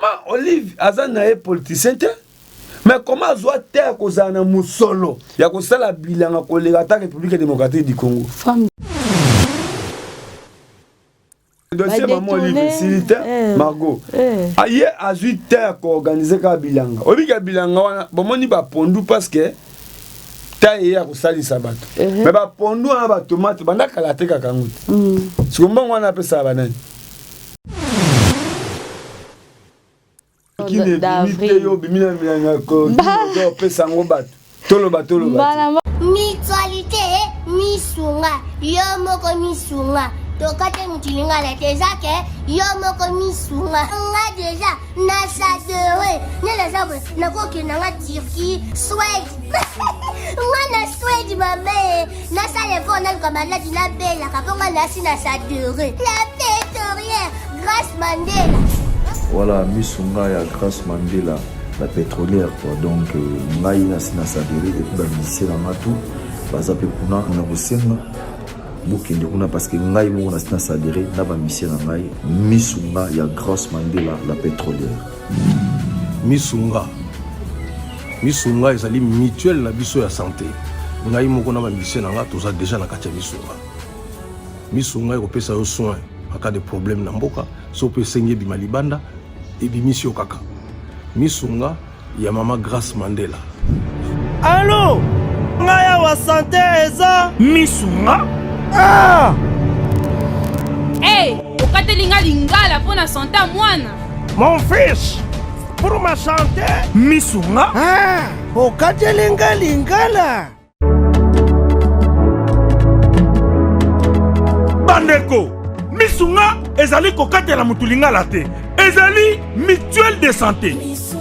comment Olive Azana est politicien? Mais comment Zoa Terre Kozana Moussolo? Il y a que ça la bilan pour les attaques République démocratique du Congo. Femme. Le dossier maman Olive, Silita, Margot. Aïe, à 8 heures qu'on organise ka bilanga. Obi ka bilanga, bon, on y va pondu parce que taille à Roussali Sabat. Mais ba pondu on a ba tomate, banda kalate kakangut. C'est comment on appelle ça banane? Qui n'est limité yo bimina milanga ko pesa ngobat. Toloba. Mutualité misunga, yo moko misunga. Tokate mutilinga la tezake, yo moko misunga. Nga déjà na sadere, ne la sabre na ko ke na Turquie, Suède. Nga na Suède mabe, na sale fo na comme la dina bella, kaponga na sina sadere. La pétrolière grâce Mandela. Voilà, misunga ya grâce Mandela, la pétrolière quoi. Donc ngai na sina sadere et puis ba lycée na matu, baza pe kuna na kosenga. Bukende kuna parce que ngai mo na sina sadere na ba mission na ngai misunga ya grâce Mandela, la pétrolière. Misunga ezali mutuelle na biso ya santé. Ngai mo na ba mission na nga toza déjà na kati ya misunga ekopesa yo soin en cas de problème na mboka so pe senye bima libanda et bimisio kaka. Misunga ya mama Grâce Mandela. Allô, ngaya wa santé eza misunga. Hey, okatelinga lingala pour la santé à mwana. Mon fils, pour ma santé misunga. Okatelinga lingala. Bandeko, misunga ezali kokatela mutulingala te. Ezali mutuelle de santé.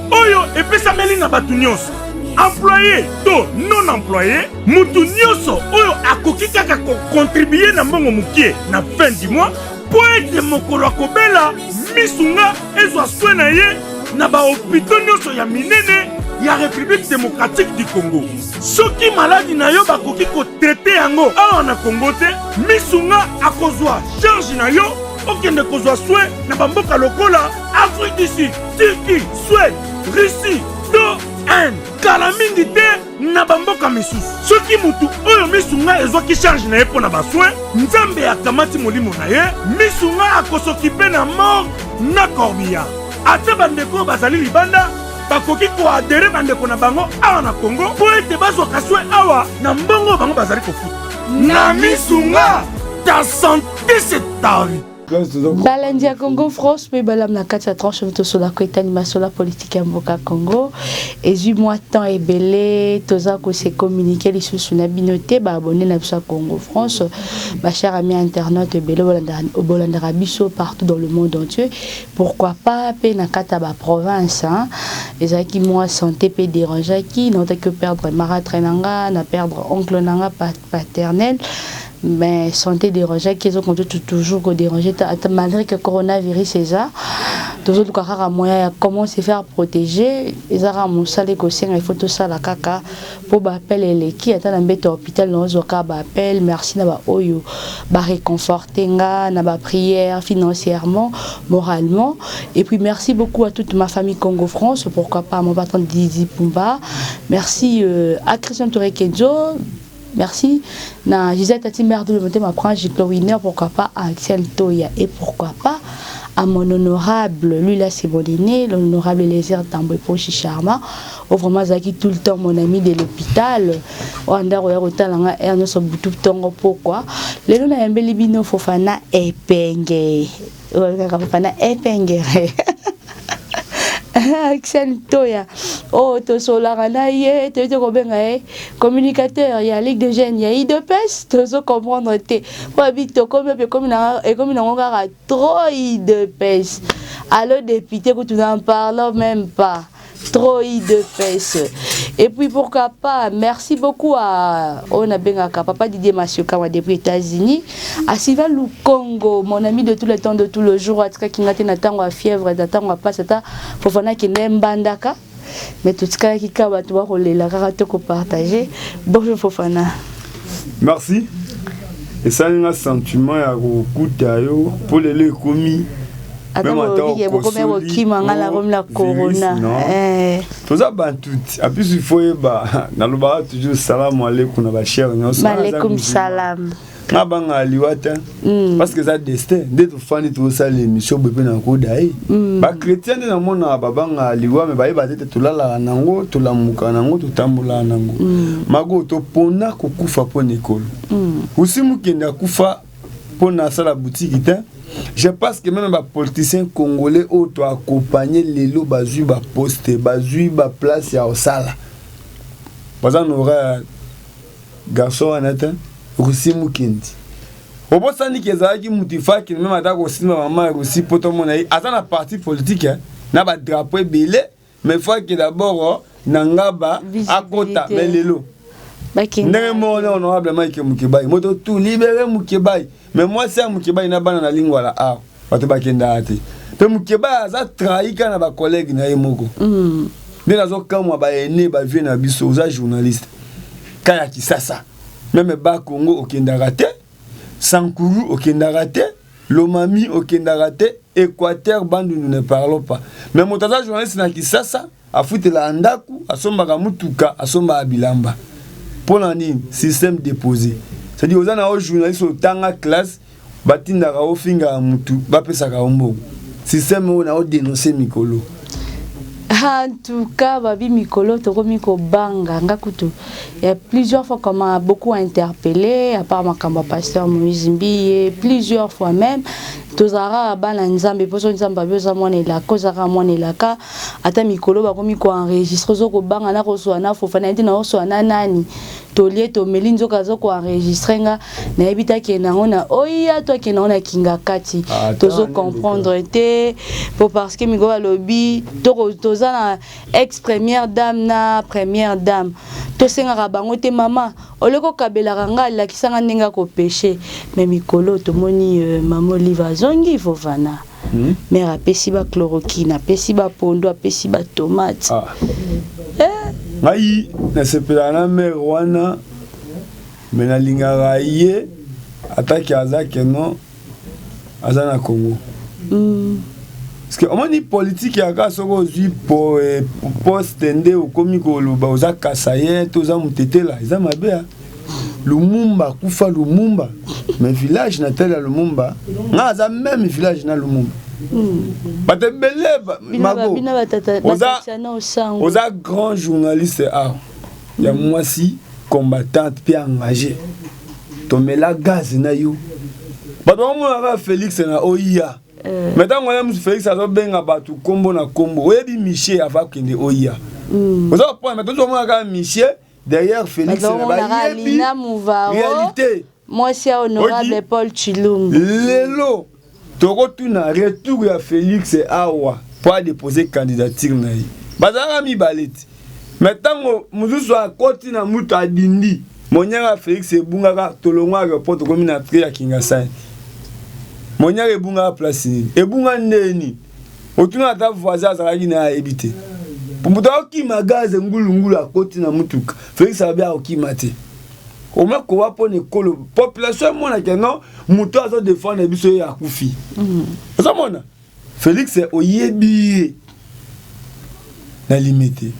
Oyo epesa meli na batu nyonso. Employé to non employé, mutu nyonso oyo akoki kaka ko contribuer na mbongo mukie na fin du mois pour être mokolo akobela misunga ezwa soin na ye na ba hôpital nyonso ya minene ya République démocratique du Congo. Soki maladi na yo bakoki ko traiter yango awa na Congo te, misunga akozwa charge na yo okende kozwa soin na bamboka lokola Afrique du Sud, Turquie, Suède, Russie, to Inde. Kala mingi te na bamboka misusu. Soki mutu oyo misunga ezwaki charge na ye pona basoin, nzambe akamati molimo na ye, misunga akosokipe na mort na corbillard. Ate bandeko bazali libanda, bakoki koadere bandeko na bango awa na Congo po ete bazwaka soin awa na mbongo bango bazali kofuta. Na misunga, ta santé c'est ta vie. Balandia Congo France mais balam na kati ya tranche to sur la côté animation la politique ya mboka Congo et 8 mois temps et belé toza ko se communiquer les sous na binoté ba abonné na biso Congo France ma chère amie internaute belé bolanda biso partout dans le monde entier pourquoi pas pe na kata ba province hein ezaki moi santé pe déranger qui n'ont que perdre marâtre nanga na perdre oncle nanga paternel. Mais santé dérangée qu'ils ont toujours dérangé malgré que coronavirus est là toujours le cas moyen comment se faire protéger ils ont mon salé il faut tout ça la caca pour appeler les qui attend un bête hôpital dans zoka appel merci na ba oyo ba réconforter nga na ba prière financièrement moralement et puis merci beaucoup à toute ma famille Congo France pourquoi pas mon patron Didi Pumba merci à Christian Touré Kenzo. Merci. Na Gisèle Tati mère de monter ma prendre Giclo Winner pourquoi pas à Axel Toya et pourquoi pas à mon honorable Lula Siboliné, l'honorable Lézère Tamboué Pochi Charma, au vraiment Zaki tout le temps mon ami de l'hôpital. Au Andar au Talanga Ernest Boutou Tongo pourquoi les noms à Mbelibino Fofana Epenge. Fofana Epenge. Axel Toya. Oh, to solarana ye, te kobenga communicateur, il y a Ligue de Jeunes, il y a IDPS, to so comprendre te. Pour habiter comme na ngara trop IDPS. Alors député que tu n'en parles même pas. Trop IDPS. Et puis pourquoi pas, merci beaucoup à Onabengaka, papa Didier Masioka depuis les États-Unis, à Sylvain Lukongo, mon ami de tout le temps, de tout le jour, à Tkaki Natango à fièvre, d'attendre à passer à Fofana qui n'aime Bandaka. Mais tout ce qui est capable de voir la rarité qu'on partage. Bonjour Fofana. Merci. Et ça, il y a un sentiment pour les commis. Même il y a beaucoup de qui mangent la corona. Tout ça, tout. Et puis il faut dans le bar toujours salam alaikum na ba cher. Alaikum salam. Na banga aliwata parce que ça destin dès tout fani tout ça l'émission bébé na ko dai ba chrétien na mona babanga aliwa me ba tete tulala nango tulamuka nango tutambula nango mago to pona kukufa pona ekolo usimu kenda kufa pona sala boutique ta je pense que même les politiciens congolais auto accompagner les lots bazui ba poste bazui ba place ya osala bazan aura garçon anata Russi Mukendi. Au bout de ça, il y a des gens qui même attaquent aussi maman Russi pour tout le monde. Attends la partie politique, n'a pas de drapeau belé, mais il faut que d'abord nangaba à côté mais les lots. N'est mon honorablement que Mukebai. Moi tout libérer Mukebai. Mais moi c'est Mukebai n'a pas na lingua là. Ah, pas te bakenda ati. Mais Mukebai a trahi quand na collègue na yemoko. Dès la zone quand moi ba ene ba vient na biso za journaliste. Kaya Kisasa. Même Bas Congo au Kendarate, Sankuru au Kendarate, Lomami au Kendarate, Équateur, Bandu nous ne parlons pas. Mais mon tata journaliste n'a qui ça, a foutu la Andaku, a son Bagamutuka, a son Babilamba. Pour l'année, système déposé. C'est-à-dire aux gens journalistes au Tanga classe, Batinda Rao Finga Mutu, Bapesa Kaombo. Système où on a dénoncé Mikolo. En tout cas, Babi Mikolo, Toromiko Banga, Ngakutu. Il y a plusieurs fois qu'on m'a beaucoup interpellé, à part ma camba pasteur Moïse Mbi, plusieurs fois même. Tozara bana nzambe poso nzamba bioza mwana la kozara mwana la ka ata Mikolo ba komi ko enregistrer zo ko banga na ko so na fofana ndi na so na nani tolie to melinzo kazo ko enregistrer nga na ebita ke na ona oya to ke na ona kinga kati tozo comprendre te pour parce que Migo lobby to toza na ex première dame na première dame to senga bango te mama oleko kabela nga la kisanga ninga ko péché mais Mikolo to moni mamo liva zongi fofana mais apesi ba chloroquine apesi ba pondo apesi ba tomate ngai na sepela na mère wana mais na lingara ye ataki azake no azana Congo parce que on dit politique ya ka soko zui pour poste ndé au komiko loba oza kasaye toza mutetela eza mabea Lumumba kufa Lumumba mais village natal à Lumumba nga za même village na Lumumba bate beleba mago oza grand journaliste ah ya mwasi combattante puis engagé tomela gaz na yo bato mona Félix na oia maintenant on aime Félix azo benga batu kombo na kombo oyebi Michel ava kende oia oza point maintenant on mona Michel derrière Félix réalité moi c'est honorable Paul Chilumbu lelo toko tuna retour ya Félix awa pour déposer candidature na yi bazanga mi baleti maintenant muzusu akoti na mutu adindi monyanga Félix ebungaka tolongwa report komi na tri ya Kingasai monyanga ebunga place ebunga neni otuna ata voisin azalaki na ebité Pumuta oki magaze ngulungulu akoti na mutuka. Félix abia oki mate. Oma ko wapo ne kolo population mona ke non muto azo défendre biso ya kufi. Ça mona. Félix oyebi na limité.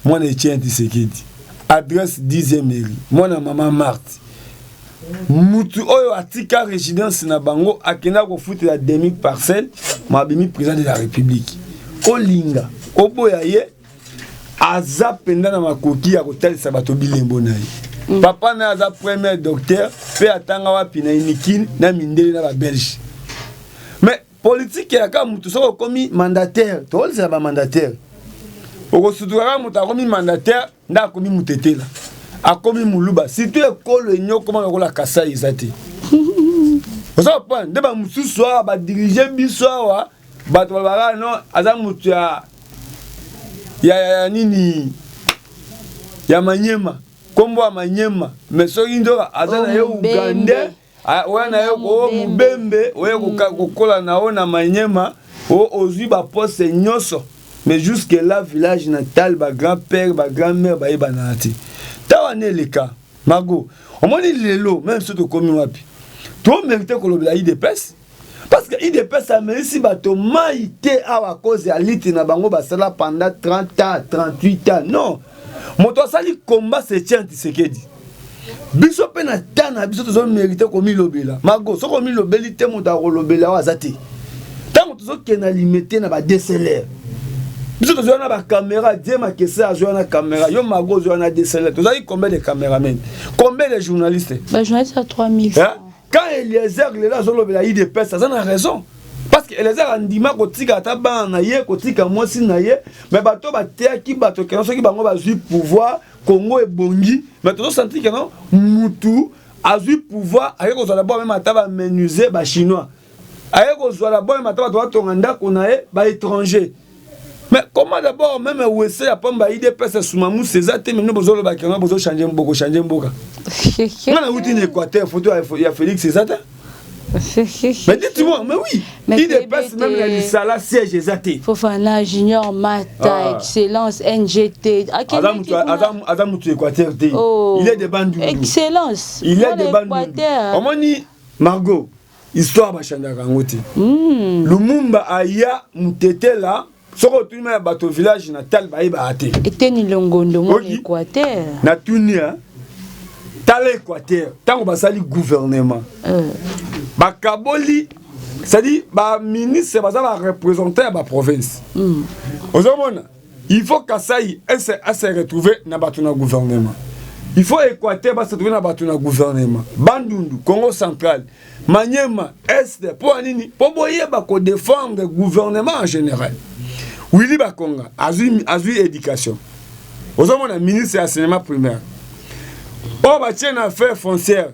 Moi ne tiens Tshisekedi. Adresse 10e mairie. Moi na maman Marthe. Mutu oyo atika résidence na bango akenda ko futa la demi parcelle ma bimi président de la République. Olinga oboya ye aza penda na makoki ya kotalisa bato bilembo na ye papa na aza premier docteur pe atanga wapi na inikini na mindele na ba Belge mais politique ya ka mutu soko komi mandataire to olisa ba mandataire oko sutura mutu akomi mandataire nda komi mutetela akomi muluba surtout ekolo enyoko koma ko la Kasai izati ozo point de ba mususu ba diriger biso wa bato babara no aza mutu ya nini ya Manyema kombo ya Manyema mais soki ndoka aza na yo Uganda wana yo ko Mubembe oye kokola na ona Manyema o ozwi ba poste nyoso mais jusque là village natal ba grand-père ba grand-mère ba ibanati tawane leka mago omoni lelo même soto komi wapi to mérite ko lobela IDPS parce que IDPS a ici bato maïté à cause ya liti na bango basala pendant 30 ans 38 ans non moto sali combat se tient Tshisekedi biso pe na tana biso tozo mériter komi lobela mago so komi lobeli te moto akolobela wazati tango tozo kena limité na ba DSLR biso tozo na ba caméra die ma kese azo na caméra yo mago zo na DSLR tozo combien de caméramens combien de journalistes ba journaliste à 3000 quand Eliezer là zo lobela IDPS ça a raison parce que Eliezer andima kotika ta ba na ye kotika mwasi na ye mais bato batea ki bato ke soki bango bazui pouvoir Congo et Bongi, mais tu as senti que non, Moutou a eu pouvoir, avec aux alabos même à table menuiser, bah chinois, avec aux alabos même à table droit Tonganda qu'on a bah étranger. Mais comment d'abord même où c'est à pompe bah IDPS sous mamou c'est ça, mais nous besoin le bac, nous besoin changer beaucoup, changer beaucoup. On a outil Équateur, photo il y a Félix c'est ça. Mais dites-moi, mais oui, il dépasse même la Lissala siège exacté. Fofana, Junior, Mata, Excellence, NGT. Adam tu Équateur, il est de Bandou. Excellence. Il est de Bandou. On dit Margot, histoire bachanda kangote. Lumumba aya mutete là, soko tu me bato village natal ba iba ate. Eteni Longondo mo Équateur. Na tunia. Dans l'Équateur, tant qu'on va salir gouvernement, Bakaboli, c'est-à-dire, ministre, va représenter la province. Il faut qu'Assaï se retrouve dans le gouvernement. Il faut Équateur se retrouver dans le gouvernement. Bandundu, Congo central, Maniema, Est, pour défendre le gouvernement en général. Willy Bakonga, Azui éducation. Vous avez un ministre de l'enseignement primaire. Oh, bah tiens, affaire foncière.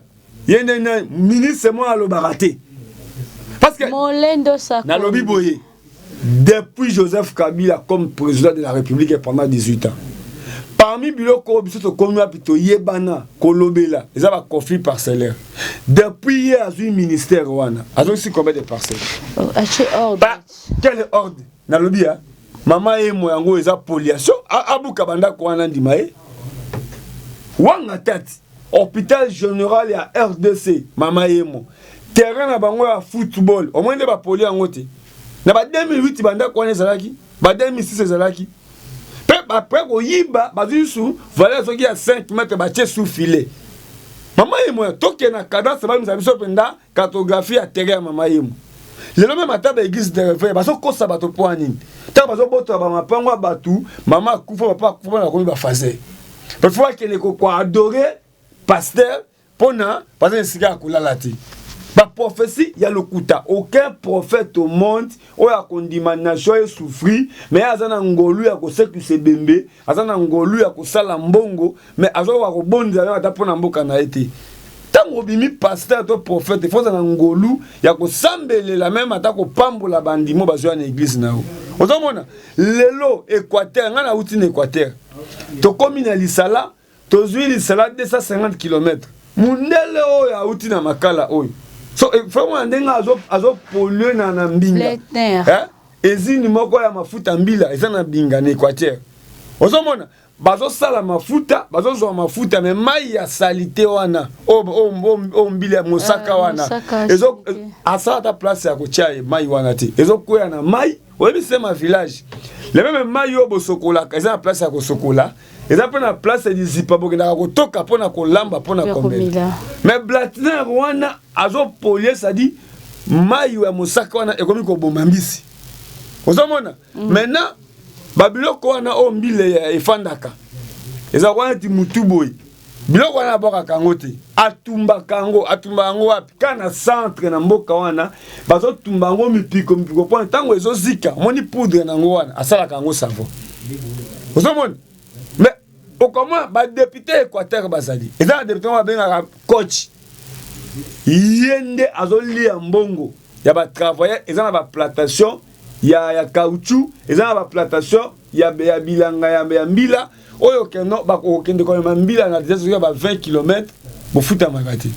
Il y a un ministre, moi, à l'Obaraté. Parce que, dans le Boye, depuis Joseph Kabila comme président de la République pendant 18 ans, parmi Biloko, Bisoto Komua Pito, Yebana, Kolobela, ils ont un conflit parcellaire. Depuis hier, il y a un ministère, il y a aussi combien de parcelles? Quel ordre? Dans le Bia, maman et moi, ils ont poliation. Abou Kabanda, Kouana Dimae. Wanga tati hôpital général ya RDC mama yemo terrain na bango ya football au moins de ba poli angote na ba 2008 banda kwane zalaki ba 2006 zalaki pe après ko yiba ba zusu valeur soki ya 5 mètres ba tie sous filet mama yemo toke na cadastre ba misabiso penda cartographie ya terrain ya mama yemo lelo même ata ba église de réveil ba so kosa bato po nini ta ba so boto ba mapango batu mama kufa papa kufa na ko ba fazer. Parfois qu'il est adoré pasteur pona parce que c'est la prophétie il y a le kuta aucun prophète au monde où a condamnation et souffrir mais azana ngolu ya ko sekuse bembe azana ngolu ya ko sala mbongo mais azo wa ko bonza ata pona mboka na été tango bimi pasteur to prophète faut azana ngolu ya ko sambelela même ata ko pambola bandimo bazo na église nao ozomona lelo Équateur ngana uti na Équateur to komi na Lisala to zui Lisala 250 km mundele oyo auti na makala oyo so vraiment ndenga azo polluer na mbinga ezini moko ya mafuta mbila eza na binga na Équateur ozomona bazo sala mafuta bazo zo mafuta mais mai ya salite wana o mbila mosaka wana ezo asa ta place ya kotia mai wana te ezo koya na mai oyebi c'est ma village le même mai yo bosokola eza na place ya kosokola eza pe na place ya zipa bokenda kotoka pona kolamba pona komela mais Blatner wana azo polier ça dit mai ya mosaka wana ekomi ko bomba mbisi ozomona maintenant babiloko wana o mbile ya efandaka eza wana ti mutuboy biloko wana boka kango te atumba kango wapi kana centre na mboka wana bazo tumba ngo mipiko pona tango ezo zika moni poudre na ngo wana asala kango savon ozomona mais au comment ba député Équateur bazali eza député wa benga coach yende azoli ya mbongo ya ba travailler eza na ba plantation ya caoutchouc eza na ba plantation ya bilanga ya mbila oyo keno ba kokende ko mbila na déjà ba 20 km bo futa magati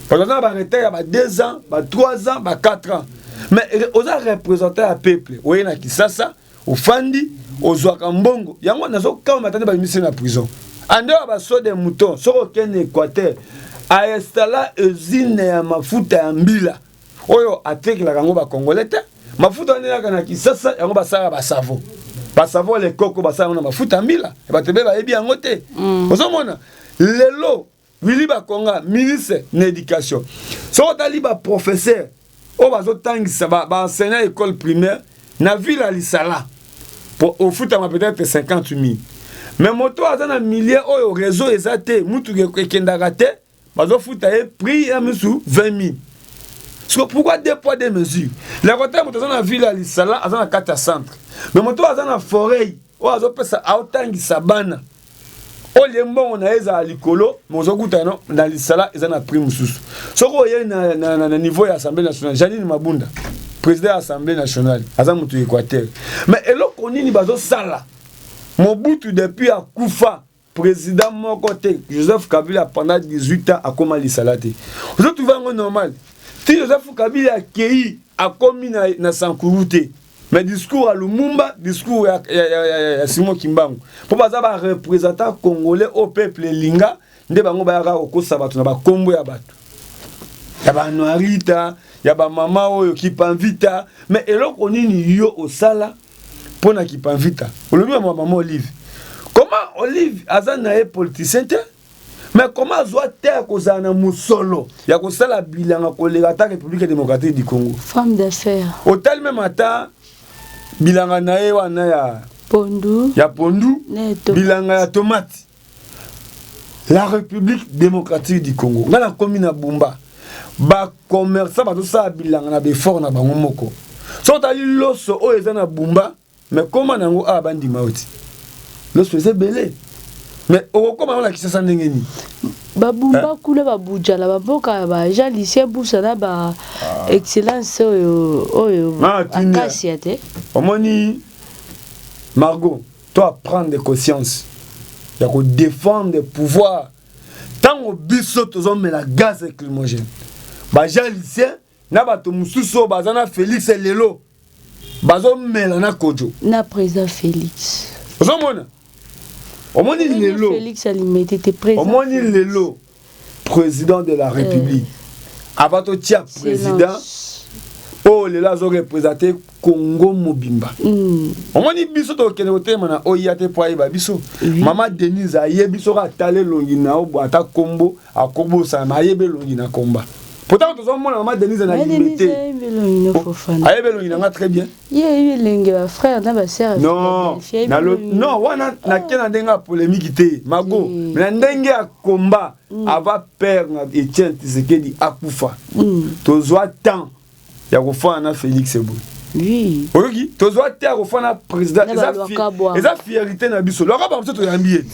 parce que na ba retard ya ba 2 ans ba 3 ans ba 4 ans mais oza représenter à peuple oye na Kisasa ofandi ozwaka mbongo yango nazo kama matande ba mise na prison ande ba so de mouton soko ken Équateur a installa usine ya mafuta ya mbila oyo atekelaka yango bakongole te mafuta wana elaka na Kisasa yango basala basavo basavo le koko basala na mafuta mbila bato be bayebi yango te ozomona lelo Willy Bakonga ministre na éducation so tali ba professeur o bazotangisa ba enseignant école primaire na ville à Lisala pour au foot peut-être 50 000 mais moto azana milliers oyo réseau ezate mutu ekendaka te bazofuta e prix ya musu 20 000. Pourquoi deux poids deux mesures? Les côtés moto azana ville à Lisala azana 4 centre mais moto azana forêt o azopesa autangisa bana o lembo na eza likolo mozokuta no na Lisala ezana prix mususu soko ye na niveau ya Assemblée nationale Janine Mabunda président de l'Assemblée nationale azana mutu Équateur mais eloko nini bazo sala Mobutu depuis à Koufa président mon côté Joseph Kabila pendant 18 ans a comment Lisala te vous trouvez un normal si Joseph Kabila a accueilli a commis na Sankuruté mais discours à Lumumba discours à Simon Kimbangu pour pas avoir représentant congolais au peuple linga nde bango ba yaka okosa bato na ba kombo ya bato ya ba noirita ya ba mama oyo kipamvita mais eloko nini yo osala pona kipamvita olobi ya mama Olive comment Olive azana e politicien te mais comment zoa terre kozana na musolo ya kosala bilanga koleka ta République démocratique du Congo femme d'affaires au tel même matin bilanga na e wana ya pondu bilanga ya tomate la République démocratique du Congo ngala komi na Bumba ba commerçant ba to sa bilanga na be fort na bango moko so tali loso o eza na Bumba mais comment nango a bandi mauti loso c'est belé mais o comment on a Kisasa ndengeni babumba kule babujala baboka ba Jean lycée Boussana ba excellence oyo akasia te omoni Margot toi prendre de conscience ya ko défendre le pouvoir tant au biso tozome la gaz éclimogène ba Jean lycée na bato mususu bazana Félix lelo bazomela na kojo na président Félix ozomona omoni lelo Félix Alimete était président omoni lelo président de la République abato tia président oh lelo azo représenter Congo mobimba omoni biso to kene otema na oyate po ayeba biso mama Denise ayebiso ka tale longi na obo ata kombo akobo sa na ayebe longi na komba pourtant tous on mona mama Denise na limité ayebe longi na très bien ye lengi ba frère na ba sœur non non wana na kena ndenga polémique te mago na ndenge ya komba ava père na Etienne Tshisekedi akufa tozwa temps ya kofana na Félix Ebou oui oyoki tozwa te ya kofana président eza fierté na biso loka ba mtoto yambiye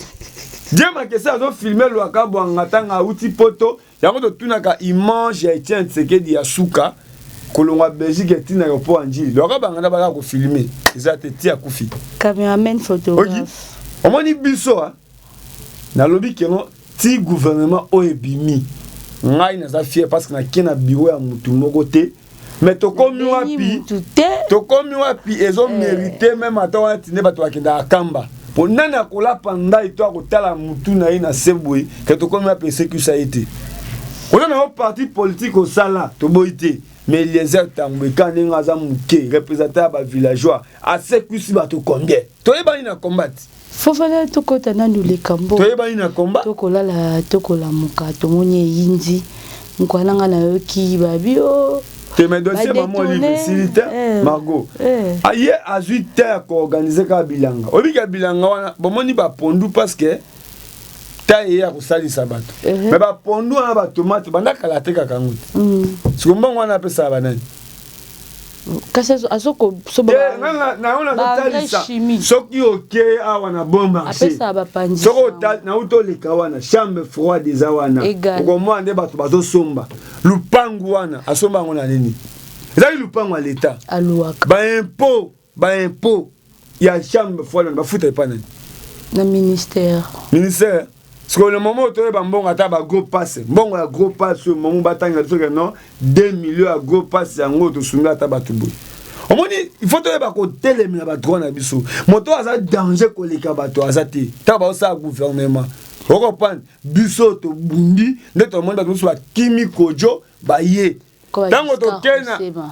Dieu m'a kese azo filmer loka bwanga tanga uti poto yango to tunaka image ya Etienne Tshisekedi ya suka kolongwa Belgique etina yopo anjili loka bangana baka ko filmer eza te tia kufi cameraman photographe omoni biso na lobi kengo ti gouvernement oebimi ngai na za fier parce que na kena bureau ya mutu moko te mais tokomi wapi ezo mérité même ata wana tine bato bakenda akamba po nani akola panda ito akotala mutu na ye na sebwe ke tokomi wapi esekusa ye te oza na yo parti politique osala toboyi te mais Eliezer Tambweka ndenge aza moke représentant ya bavillageois asekusi bato combien toyebani na combat fofala tokota nanu lekambo toyebani na combat tokola muka tomoni eyindi nkwananga na yoki babio te me dossier maman Olive silite Margot aye azui terre ko organiser ka bilanga obika bilanga wana bomoni ba pondu parce que taille ya kosalisa bato mais ba pondu na ba tomate banda kala te ka kanguti sikombo wana pesa banani kasa azoko soba na ona totalisa soki oke awa na bomba apesa ba panzi soko na utoleka wana chambre froide eza wana okomwa nde bato bazosomba lupangu wana asomba ngo na nini ezali lupangu ya l'État aluaka ba impôt ya chambre froide bafuta epa nani na ministère parce que le moment où tu es bon à ta gros passe bon à gros passe au moment batanga non 2 millions à gros passe en gros to sunga ta batubu au moins il faut te ba ko telemi na ba droit na biso moto aza danger ko leka bato azati ta ba sa gouvernement oko pan biso to bundi nde to monde ba kimi kojo ba ye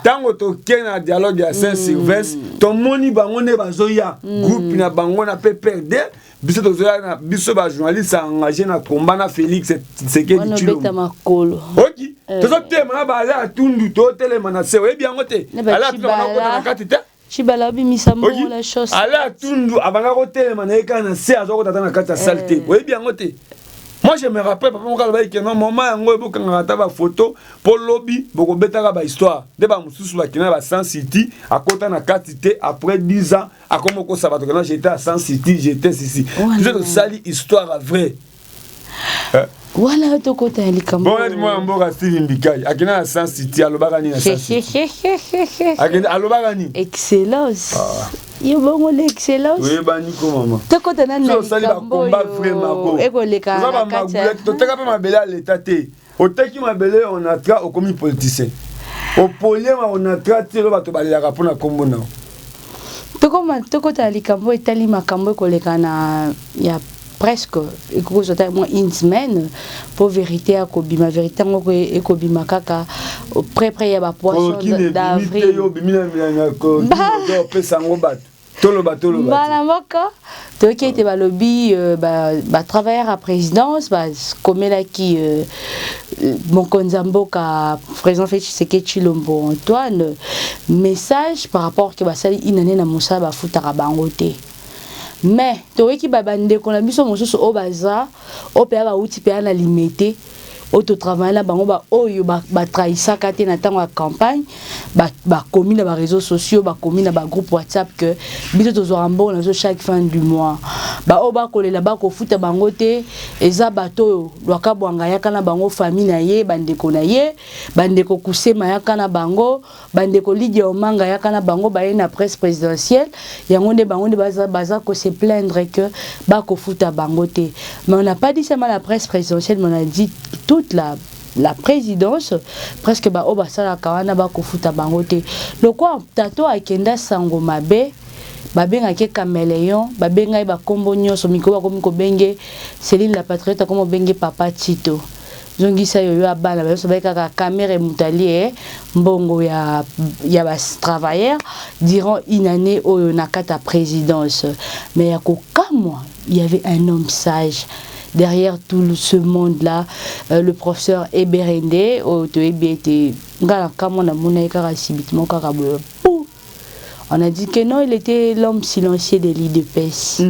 tango tokena dialogue ya Saint-Sylvestre tomoni bango ne bazoya groupe na bango na PPRD biso tozoya na biso ba journaliste engagé na combat na Félix Tshisekedi Tshilombo oki tozotema na bala atundu totelema na se oyebi yango te ala tuna na kati te Chibala bimisa mo la chose ala atundu abanga kotelema na eka na se azokota na kati ya salle te oyebi yango te. Moi je me rappelle papa moko alobaki que non maman yango ebokanga ta ba photo pour lobby boko betaka ba histoire de ba mususu ba kina ba Sun City akota na kati te après 10 ans akomoko sabato quand j'étais à Sun City j'étais ici je sali histoire vraie. Voilà to kota likambo. Bon dis-moi mboka Steven Bikai akina na Sun City alobaka ni na Sun City. Akina alobaka ni. Excellence. Yo bongo l'excellence. Oui bani ko mama. To kota na na likambo. Eko leka na kata. To teka pa mabele à l'état te. O teki mabele on a tra au commis politicien. Au polema on a traité lo bato balelaka pona kombo na. To kota likambo etali makambo ko leka na ya presque une semaine pour vérité à Kobi ma vérité et Kobi makaka près ya ba poisson d'avril bala moko to qui était ba lobby ba travailleur à présidence ba comme là qui mon konzamboka président Félix Tshisekedi Tshilombo Antoine message par rapport que ba sali inane na musa ba futaka bangote. Mais toi qui babande qu'on a mis sur mon sous au bazar au pays ba outil pays na limité auto travail là bango ba oyo ba trahissa kate na tango campagne ba commis na ba réseaux sociaux ba commis na ba groupe WhatsApp que biso to zorambo na chaque fin du mois ba o ba kolela ba ko futa bango te eza bato lwaka bwanga yaka na bango famille na ye bandeko na ye bandeko kusema yaka na bango bandeko Lydia Omanga yaka na bango ba na presse présidentielle yango nde bango nde baza ko se plaindre que ba ko futa bango te. Mais on n'a pas dit seulement la presse présidentielle, mais on a dit toute la présidence presque ba oba sala kawana ba ko futa bango te. Le quoi tato akenda sango mabe babenga ke caméléon babenga ba kombo nyoso miko ba komiko benge Céline la patriote comme benge papa Tito zongisa yo abana ba so ba ka caméra mutali mbongo ya ba travailleurs durant une année au nakata présidence. Mais ya ko kamwa il y avait un homme sage derrière tout ce monde-là, le professeur Eberende, on a dit que non, il était l'homme silencieux de l'IDPS.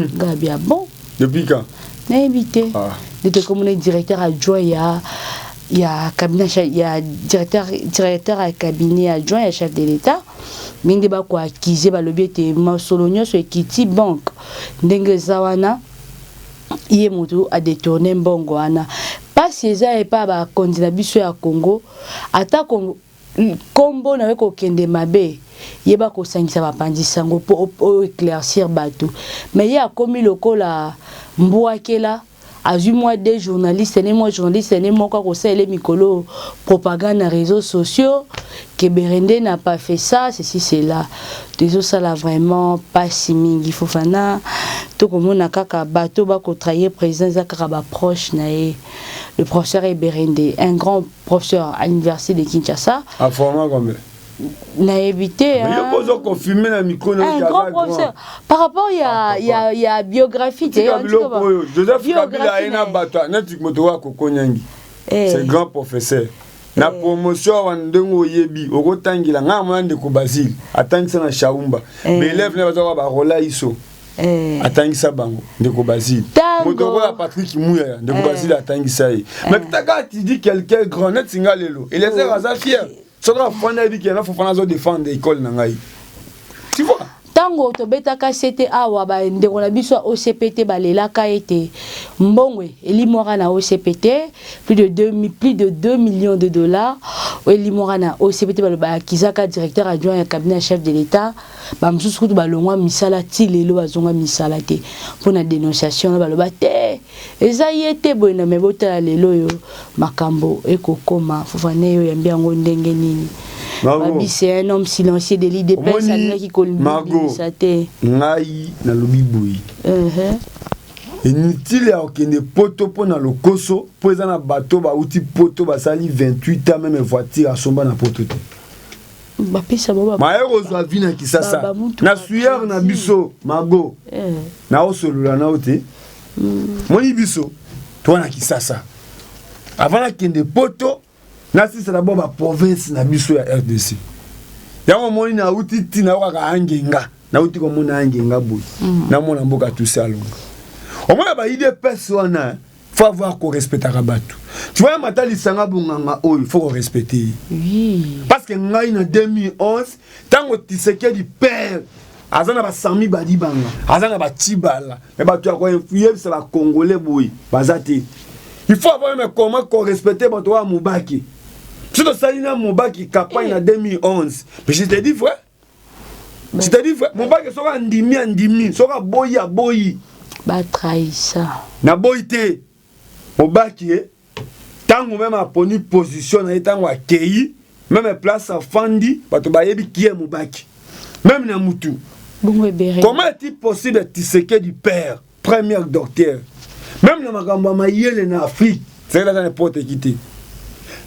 Bon. Depuis quand? Invité. Il était comme directeur adjoint, il y a cabinet, il y a directeur à cabinet adjoint, il y a chef de l'État. Minde ba ko acquise ba lobby était Masolonio sur Equity Bank. Ndenge zawana il a détourné mbongo ana pas si ça et pas ba candidat biso ya Congo ata kombo na ko kende mabe yeba ko sangisa ba pandisango pour éclaircir bateau mais il y a commis lokola mbouakela azui moi des journalistes et moi journaliste et moi quoi ça les mikolo propagande na réseaux sociaux que Berende n'a pas fait ça ceci c'est là des ça là vraiment pas si mingi fofana to comme on a kaka bateau ba ko trahir président zakara ba proche na le professeur Berende un grand professeur à l'université de Kinshasa a formé combien n'a évité un grand professeur par rapport il y a biographie Joseph Kabila ina bato netik moto wa kokonyangi c'est grand professeur na promotion wa ndengo yebi okotangila nga mwande ko Basile atangisa na Shaumba mais élève ne bazo ba rola iso atangisa bango ndeko Basile moto ko Patrick Mouya ndeko Basile atangisa ye mais taka tu dis quelqu'un grand net singa lelo et les raza fier soko fanda bi kena fo fana zo défendre école na ngai tu vois tango to betaka c'était awa ba ndeko na biso OCPT balelaka ete mbongwe elimora na OCPT plus de 2 millions de dollars elimora na OCPT ba kizaka directeur adjoint ya cabinet chef de l'État ba msusu kutu balongwa misala ti lelo bazonga misala te pour na dénonciation ba loba te eza yete boina mebota lelo yo makambo ekokoma fofane yo yambia ngo ndenge nini. Babi c'est un homme silencieux de l'IDPS qui colline Ngai na lobi boui inutile ya okende poto pona lokoso po eza na bato ba uti poto basali 28 ans même voiture asomba na poto te bapesa baba maero zwa vina kisasa na suyer na biso mago na osolola na ote moni biso to na kisasa avant na kende poto na sisa d'abord ba province na biso ya RDC yango moni na uti tina waka angenga na uti ko mona angenga boy na mona mboka tout ça longa au moins ba idée personne faut avoir qu'on respecte Rabatu. Tu vois matali sanga bunganga oh il faut qu'on respecte. Oui. Parce que ngai en 2011 tango Tshisekedi père azana ba Sami Badibanga azana ba Tibala mais ba tu as quoi influer c'est ba congolais boy bazate. Il faut avoir même comment qu'on respecte ba toi Mubaki. Si tu salina Mubaki campagne en 2011 mais je te dis frère je te dis frère Mubaki sera ndimi sera boyi ba trahissa na boyité Mubaki tango même a poni position na tango akei même place à Fandi bato bayebi qui est Mubaki même na mutu comment est-il possible Tshisekedi du père premier docteur même na makambo mayele na Afrique c'est là n'importe qui te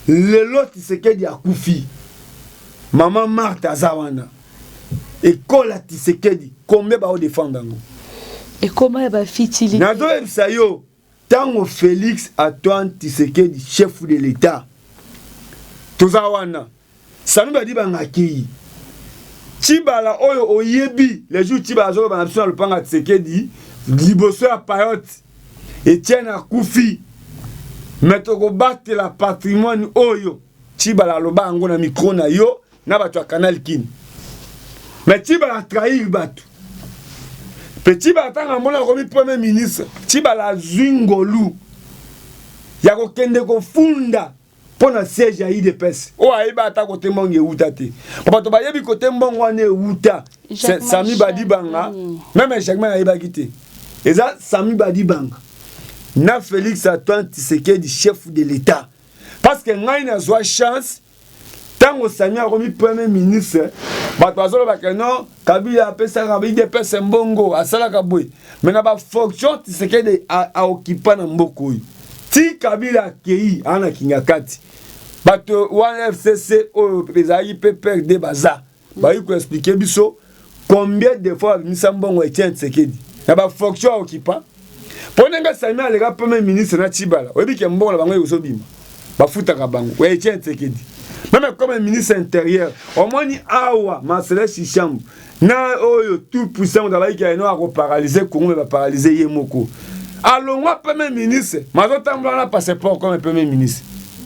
le lot Tshisekedi akufi maman Martha Zawana école à Tshisekedi combien ba o défendre ngo et comment va fitili nazo ebsayo tango Félix Antoine Tshisekedi chef de l'État tozawana sami badi bangaki Tibala oyo oyebi les jours Tibala zo ba na le panga Tshisekedi liboso ya payote Etienne akufi metoko battre la patrimoine oyo Tibala loba ngo na micro na yo na bato ya Canal Kin mais Tibala trahir bato petit batanga mona komi premier ministre Tibala Zwingolu ya ko kende ko funda pona siège ya IDPS o aiba ta ko tembonge utate papa to bayebi ko tembongo ne uta Sami Badibanga même Jacquemain aiba kité eza Sami Badibanga na Félix Antoine Tshisekedi chef de l'État parce que ngai na zwa chance tango Sami a komi premier ministre bato bazolo bakeno Kabila apesa kabide pesa mbongo asala kabwe mais na ba fonction Tshisekedi a occuper na mboko yi ti Kabila kei ana kingakati bato wan FCC o pesayi PPRD baza ba yi ko expliquer biso combien de fois misa mbongo Etienne Tshisekedi na ba fonction a occuper ponenga Sami alega premier ministre na Tibala oyebi ke mbongo la bango yoso bima ba futaka bango Etienne Tshisekedi même comme ministre intérieur au moins ni awa Marcel Chichambu na oyo tout puissant dans la qui a no paralyser Congo va paralyser Yemoko alongwa premier ministre mazo tambla na passeport comme premier ministre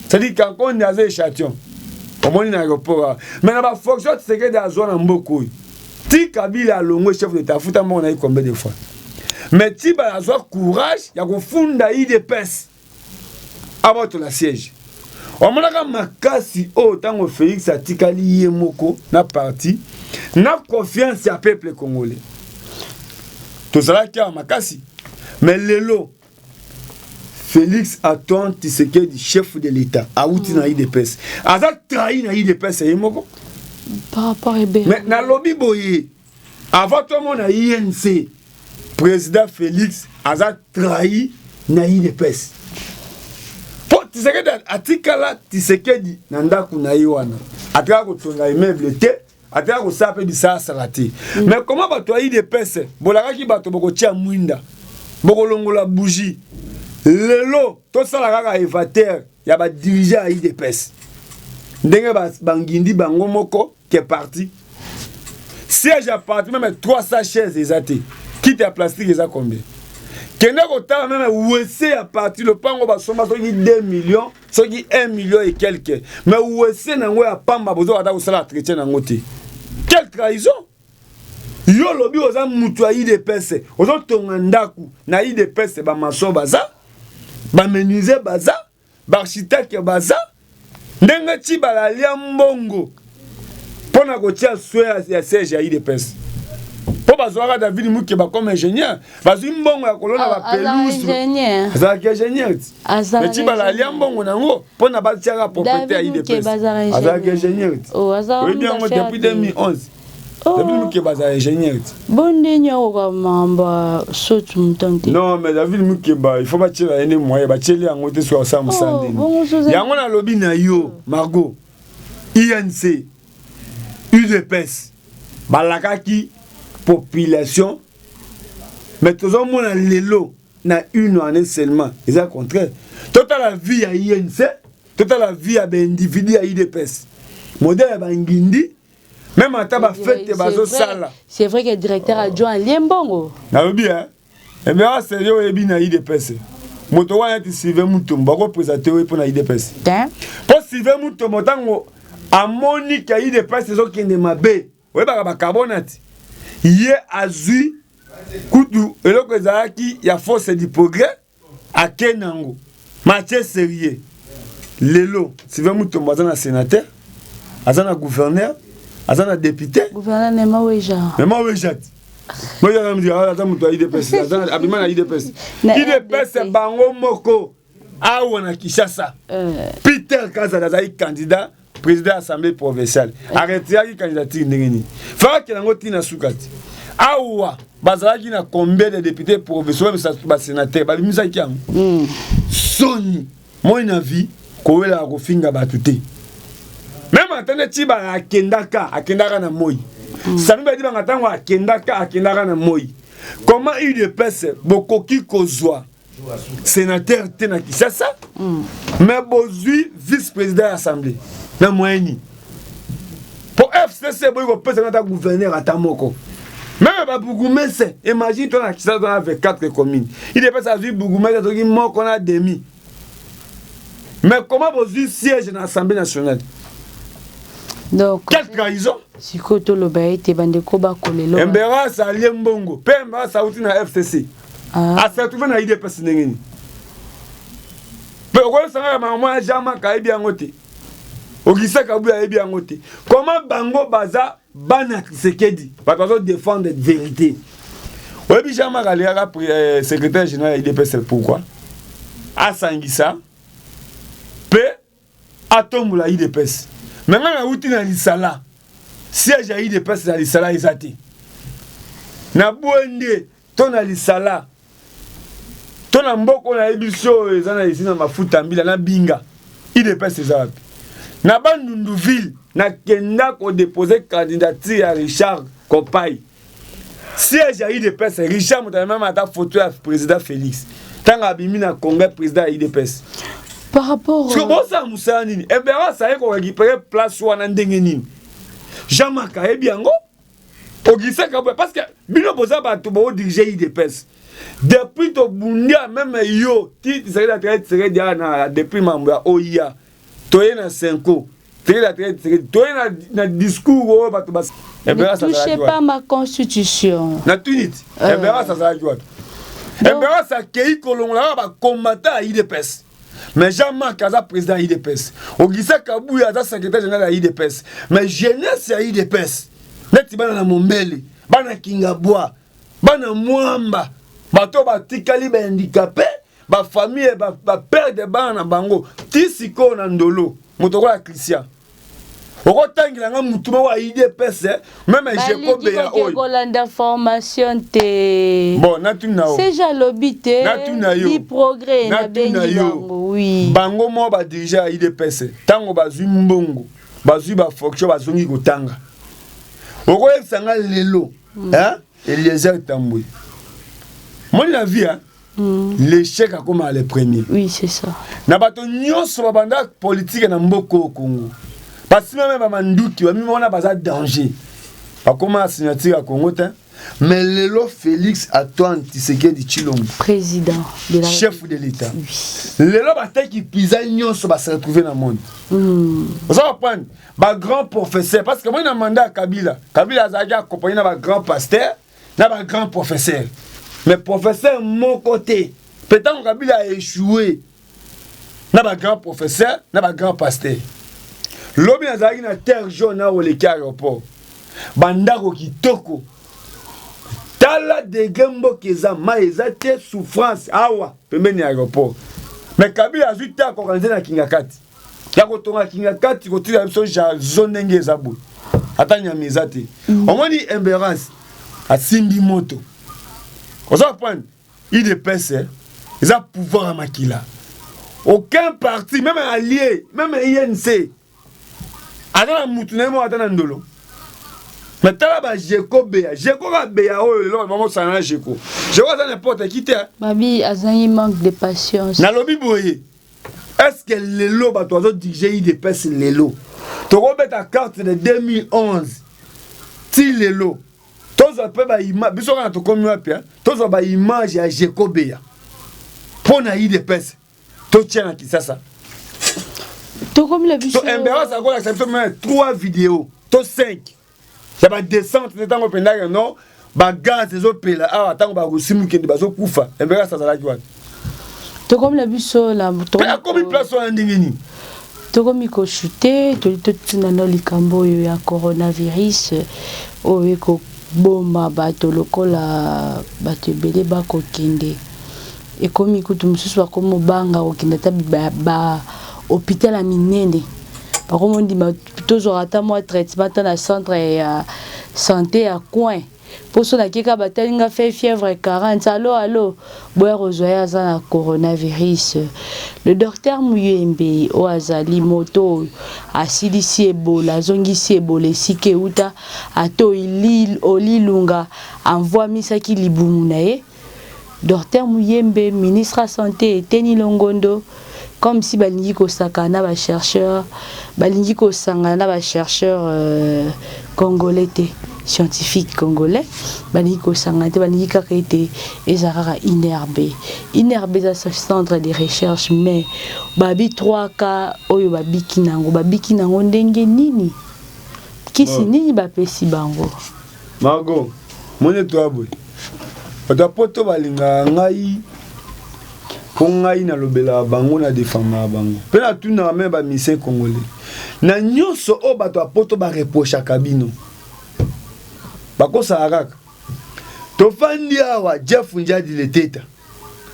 c'est-à-dire quand on est à échantillon au moins ni aéroport mais na ba fonction c'est que dans zone mboko ti Kabila alongwe chef d'état futa mbona na combien de fois mais ti ba azwa courage ya kufunda IDPS avant la siège on m'a dit makasi o tango Félix atikali Yemoko na parti na confiance à peuple congolais tout ça là qui a makasi mais lelo Félix Antoine Tshisekedi chef de l'État a outi na IDPS aza trahi na IDPS Yemoko par rapport à Ebe mais na lobby boye avant tout le monde na INC président Félix aza trahi na IDPS Tshisekedi atikala Tshisekedi na ndaku na yiwana ataka kotonga immeuble te ataka kosape bisasa rati mais comment bato ayi de pese bolaka ki bato bokotia mwinda bokolongola bougie lelo to sala kaka évateur ya ba dirigeant ayi de pese ndenge bangindi bango moko ke parti siège à parti même 300 chaises ezate quitte à plastique eza combien Kenda kota même ouessé à partir le pango ba soma soki 2 millions soki 1 million et quelques mais ouessé nango ya pamba bozo ata usala entretien nango te quelle trahison yo lobi oza mutu ayi de pese ozo tonga ndaku na yi de pese ba maçon baza ba menuisier baza ba architecte baza ndenge ti bala lia mbongo pona kotia soya ya siège ayi de pese Bazouara David Moukeba comme ingénieur. Bazou mbongo ya kolona ba pelouse. Azaki ingénieur. Mais tu bala liambongo nango pona batiaka propriété à IDPS. Azaki ingénieur. Oh, oui bien depuis 2011. David Mukeba est ingénieur. Non, mais David Mukeba, il faut pas tirer un moyen, il faut tirer un moyen sur Sam Sandin. Il y a un lobby na yo, Margot, INC, UDPS, Balakaki, population, mais tout le monde a l'élo, na une année seulement. C'est le contraire. Toute la vie à INC, toute la vie à des individus à UDPS. Modèle à Bangindi. Même à ta fête, c'est vrai que le directeur adjoint Liembongo. Hein? Et bien, c'est là où il y a des IDPS. Motowa est Sylvain Moutoum, il va représenter pour la IDPS. Pour Sylvain Moutoum, à Monique, il y a des IDPS qui sont ma baie. Oui, il y a carbonate. Il y a Azui, Koutou, et là, il y a force du progrès à Kenango. Mathieu Sérieux. Lélo, Sylvain Moutoum, il y a un sénateur, il y a un gouverneur. Azana député. Gouverneur Nema Ouéja. Nema Ouéja. Moi je me dis attends toi IDPS. Azana abima na IDPS. IDPS bango moko. Awana Kishasa. Peter Kaza Zaï candidat président assemblée provinciale. Arrêtez la candidature ndengeni. Fa ke nango tina sukati. Awa bazalaki na combien de députés provinciaux ba sénateur ba bimisa kiam. Soni. Moi na vie ko wela ko finga batute. Même en tant que tiba akendaka na moi. Ça nous dit en tant que akendaka na moi. Comment il dépasse bokoki kozwa sénateur tena Kishasa mais bozui vice-président de l'Assemblée na moyeni. Pour FCC boy ko pesa na gouverneur atamoko. Même ba Bougoumese, imagine toi na Kishasa avec 4 communes. Il dépasse à vie Bougoumese to ki moko na demi. Mais comment bozui siège dans l'Assemblée nationale? Donc, quelle trahison? Si koto lo baete bande ko ba kolelo. Mbera sa liembongo, pemba sa uti na FCC. A se trouver na IDPS ngeni. Pe ko sanga mama jama ka ebi angote. Ogisa ka bu ebi angote. Comment bango baza bana Kisekedi? Parce qu'on défendre la vérité. Obi jama ka liaka secrétaire général IDPS pourquoi? A Sangisa. Pe atomula IDPS. Maintenant, la route dans l'Isala, siège à IDPS dans l'Isala, ils ont na Bouende, ton à l'Isala, ton à Mboko, na Ebisho, ils ont ici dans ma foutambila, na Binga, IDPS, ils ont na Bandundouville, na Kenda, qu'on déposait candidature à Richard Kopaï. Siège à IDPS, Richard, on a même à ta photo à président Félix. Tant à Bimi, na Congrès, président à IDPS. Par rapport comment ça Moussa nini et bien ça est qu'on récupérer place ou en ndengeni Jamaka et biango ogisa parce que bino boza ba to bo diriger IDPS depuis to bundia même yo ti serait la traite serait na depuis membre OIA toye na 5 ans serait la traite serait toye na discours ba to bas et bien ça touchez pas ma constitution na tunit et bien ça va jouer et bien ça kei kolonga ba combattant à IDPS. Mais Jean-Marc Kaza président IDPS. Ogisa Kabou Yaza secrétaire général de IDPS. Mais jeunesse à IDPS. Neti bana na Mombele, bana Kingabwa, bana Mwamba, bato ba tikali ba handicapé, ba famille ba père de bana bango, tisiko na ndolo, motoko la Christian. Okotangila nga mutuma wa IDPS, même Jeko Beya Oy. Golanda formation te. Bon, natunao. C'est jalobité. Natunayo. Di progrès na bengi bango, oui. Bango mo ba déjà IDPS. Tango bazui mbongo, bazui ba fonction bazongi kotanga. Okoye sanga lelo, hein? Eliezer Tamboué. Mon la vie, hein? L'échec a comme les premiers. Oui, c'est ça. Na bato nyonso ba banda politique na mboko au Congo. Parce que même Manduki, on a pas de danger. Pas comment signature à Congo, mais Lelo Félix Antoine Tshisekedi Tshilombo, président de la chef de l'État. Lelo Batek qui pisa nyonso va se retrouver dans le monde. Vous allez prendre ba grand professeur parce que moi j'ai demandé à Kabila. Kabila a accompagné ba grand pasteur, na ba grand professeur. Mais professeur mon côté, peut-être Kabila a échoué. Na ba grand professeur, na ba grand pasteur. Lobi nazaki na terre jaune na oleki aéroport bandako kitoko tala de gembo keza ma ezate souffrance awa pembeni aéroport mais Kabila azui ta ko organiser na Kingakati ya ko tonga Kingakati ko tira biso ja zone ndenge ezabo ata nyamiza te omoni embarrass asimbi moto oza prendre IDPS ils ont pouvoir à makila aucun parti même allié même INC ata mutunemo ata na ndolo mais tala ba Jeko Beya ka Beya oyo le maman sana Jeko za n'importe qui te babi azangi manque de patience na lobi boye est-ce que lelo ba toi diriger IDPS lelo to robeta carte de 2011 ti lelo tozo pe ba image biso kana to komi wapi tozo ba image ya Jeko Beya pona IDPS to tiana kisasa to comme le biso to embarrass encore accepter même 3 vidéos to 5 ya ba descente de tango pendaka non ba gaz ezo pela ah tango ba rusimu kende bazo kufa embarrass azala ki wapi to comme le biso la to ya komi place on ndingini to comme ko chuter to tina no likambo yo ya coronavirus owe ko bomba bato lokola bato ebele bakokende ekomi kutu mosusu bakomi banga kokende ata ba hôpital ya minene bakomi ndima tozwaka ata mwa traitement ata na centre ya santé ya coin mpo so nakeka batalinga fe fièvre 40 allo boya kozwa ye aza na coronavirus le docteur Muyembe oyo azali moto oyo asilisi ebola azongisi ebola esika euta ata olilunga anvoamisaki libumu na ye docteur Muyembe ministre ya santé eteni longondo comme si balingi kosakana ba chercheur balingi kosangana na ba chercheur congolais te scientifique congolais balingi kosangana te balingi kaka ete ezakaka inerbe za centre de recherche mais babi 3 cas oyo babiki nango ndenge nini kisi nini bapesi bango Margot mone to aboy otapoto balinga ngai ngai na lobela bango na défendre bango pe na tuna même ba mission congolais na nyonso o bato apoto ba reproche kabino bakosa araka to fandi awa Jeff Njadi le teta